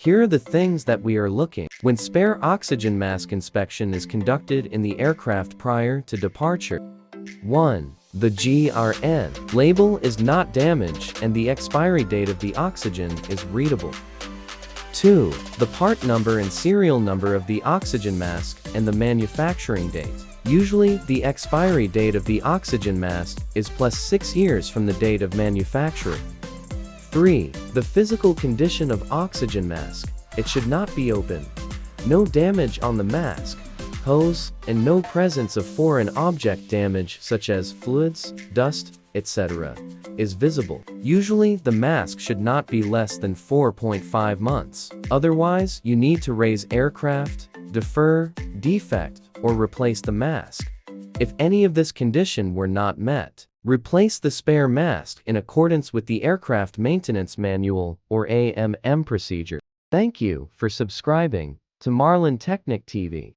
Here are the things that we are looking. When spare oxygen mask inspection is conducted in the aircraft prior to departure. 1. The GRN label is not damaged and the expiry date of the oxygen is readable. 2. The part number and serial number of the oxygen mask and the manufacturing date. Usually, the expiry date of the oxygen mask is plus 6 years from the date of manufacture. 3. The physical condition of oxygen mask. It should not be open. No damage on the mask, hose, and no presence of foreign object damage such as fluids, dust, etc. is visible. Usually, the mask should not be less than 4.5 months. Otherwise, you need to raise aircraft, defer, defect, or replace the mask. If any of this condition were not met, replace the spare mask in accordance with the Aircraft Maintenance Manual or AMM procedure. Thank you for subscribing to Marlin Technic TV.